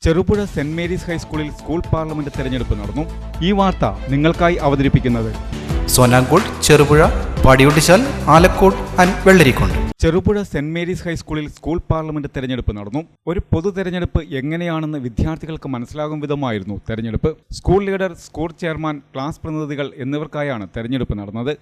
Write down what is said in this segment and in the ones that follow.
Cherupuzha Saint Mary's ഹൈസ്കൂളിൽ school parliament തെരഞ്ഞെടുപ്പ് നടന്നു. ഈ വാർത്ത നിങ്ങൾക്കായി അവതരിപ്പിക്കുന്നത് Sonankode, Cherupuzha, Padiyottuchal, Alakode and Vellarikundu. Cherupuzha Saint Mary's ഹൈസ്കൂളിൽ സ്കൂൾ പാർലമെന്റ് തെരഞ്ഞെടുപ്പ് നടന്നു. ഒരു പൊതു തെരഞ്ഞെടുപ്പ് എങ്ങനെയാണെന്ന് വിദ്യാർത്ഥികൾക്ക് മനസ്സിലാകും വിധമായിരുന്നു തെരഞ്ഞെടുപ്പ്. School leader, school chairman, class പ്രതിനിധികൾ എന്നിവർക്കായാണ് തെരഞ്ഞെടുപ്പ് നടന്നത്.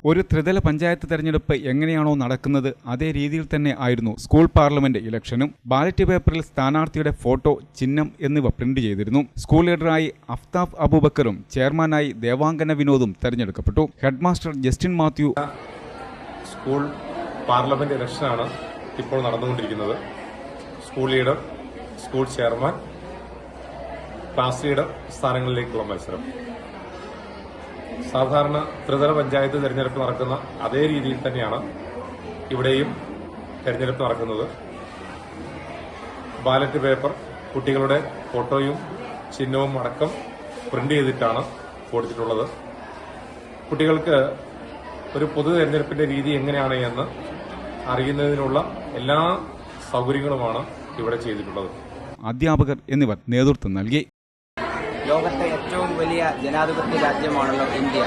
ഒരു ത്രിതല പഞ്ചായത്ത് തെരഞ്ഞെടുപ്പ് എങ്ങനെയാണോ നടക്കുന്നത് അതേ രീതിയിൽ തന്നെ ആയിരുന്നു സ്കൂൾ പാർലമെന്റ് ഇലക്ഷനും. ബാലറ്റ് പേപ്പറിൽ സ്ഥാനാർത്ഥിയുടെ ഫോട്ടോ, ചിഹ്നം എന്നിവ പ്രിന്റ് ചെയ്തിരുന്നു. സ്കൂൾ ലീഡറായി അഫ്താഫ് അബൂബക്കറും ചെയർമാനായി ദേവാംഗന വിനോദും തെരഞ്ഞെടുക്കപ്പെട്ടു. Head master Justin Mathew. School parliament ഇലക്ഷനാണ് ഇപ്പോൾ നടന്നുകൊണ്ടിരിക്കുന്നത്. School leader, school chairman, class leader സ്ഥാനങ്ങളിലേക്കുള്ള മത്സരം. സാധാരണ ത്രിതല പഞ്ചായത്ത് തെരഞ്ഞെടുപ്പ് നടക്കുന്ന അതേ രീതിയിൽ തന്നെയാണ് ഇവിടെയും തെരഞ്ഞെടുപ്പ് നടക്കുന്നത്. ബാലറ്റ് പേപ്പർ, കുട്ടികളുടെ ഫോട്ടോയും ചിഹ്നവും അടക്കം പ്രിന്റ് ചെയ്തിട്ടാണ് കൊടുത്തിട്ടുള്ളത്. കുട്ടികൾക്ക് ഒരു പൊതു തെരഞ്ഞെടുപ്പിന്റെ രീതി എങ്ങനെയാണ് എന്ന് അറിയുന്നതിനുള്ള എല്ലാ സൗകര്യങ്ങളുമാണ് ഇവിടെ ചെയ്തിട്ടുള്ളത്. അധ്യാപകർ എന്നിവർ നേതൃത്വം നൽകി. ലോകത്തെ ഏറ്റവും വലിയ ജനാധിപത്യ രാജ്യമാണല്ലോ ഇന്ത്യ.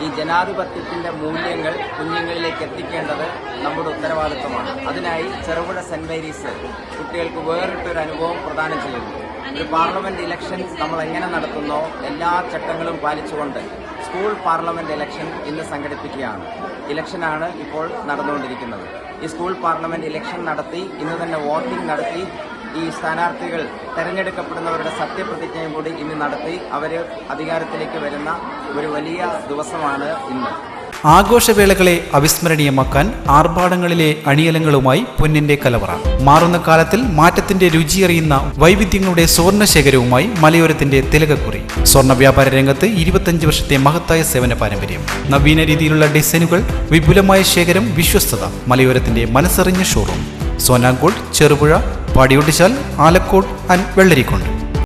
ഈ ജനാധിപത്യത്തിന്റെ മൂല്യങ്ങൾ കുഞ്ഞുങ്ങളിലേക്ക് എത്തിക്കേണ്ടത് നമ്മുടെ ഉത്തരവാദിത്വമാണ്. അതിനായി ചെറുപുഴ സെന്റ് മേരീസ് കുട്ടികൾക്ക് വേറിട്ടൊരു അനുഭവം പ്രദാനം ചെയ്യുന്നു. ഒരു പാർലമെന്റ് ഇലക്ഷൻ നമ്മൾ എങ്ങനെ നടത്തുന്നോ എല്ലാ ചട്ടങ്ങളും പാലിച്ചുകൊണ്ട് സ്കൂൾ പാർലമെന്റ് ഇലക്ഷൻ ഇന്ന് സംഘടിപ്പിക്കുകയാണ്. ഇലക്ഷനാണ് ഇപ്പോൾ നടന്നുകൊണ്ടിരിക്കുന്നത്. ഈ സ്കൂൾ പാർലമെന്റ് ഇലക്ഷൻ നടത്തി ഇന്ന് തന്നെ വോട്ടിംഗ് നടത്തി ഈ സ്ഥാനാർത്ഥികൾ തെരഞ്ഞെടുക്കപ്പെടുന്നവരുടെ സത്യപ്രതിജ്ഞയും കൂടി ഇന്ന് നടത്തി അവർ അധികാരത്തിലേക്ക് വരുന്ന ഒരു വലിയ ദിവസമാണ് ഇന്ന്. ആഘോഷവേളകളെ അവിസ്മരണീയമാക്കാൻ ആർഭാടങ്ങളിലെ അണിയലങ്ങളുമായി പൊന്നിന്റെ കലവറ. മാറുന്ന കാലത്തിൽ മാറ്റത്തിന്റെ രുചിയറിയുന്ന വൈവിധ്യങ്ങളുടെ സ്വർണ്ണശേഖരവുമായി മലയോരത്തിന്റെ തിലകക്കുറി. സ്വർണ്ണ വ്യാപാര രംഗത്ത് 25 വർഷത്തെ മഹത്തായ സേവന പാരമ്പര്യം. നവീന രീതിയിലുള്ള ഡിസൈനുകൾ, വിപുലമായ ശേഖരം, വിശ്വസ്തത. മലയോരത്തിന്റെ മനസ്സറിഞ്ഞ ഷോറൂം. സോനാങ്കോട്, ചെറുപുഴ, പാടിയൊട്ടിച്ചാൽ, ആലക്കോട് ആൻഡ് വെള്ളരിക്കുണ്ട്.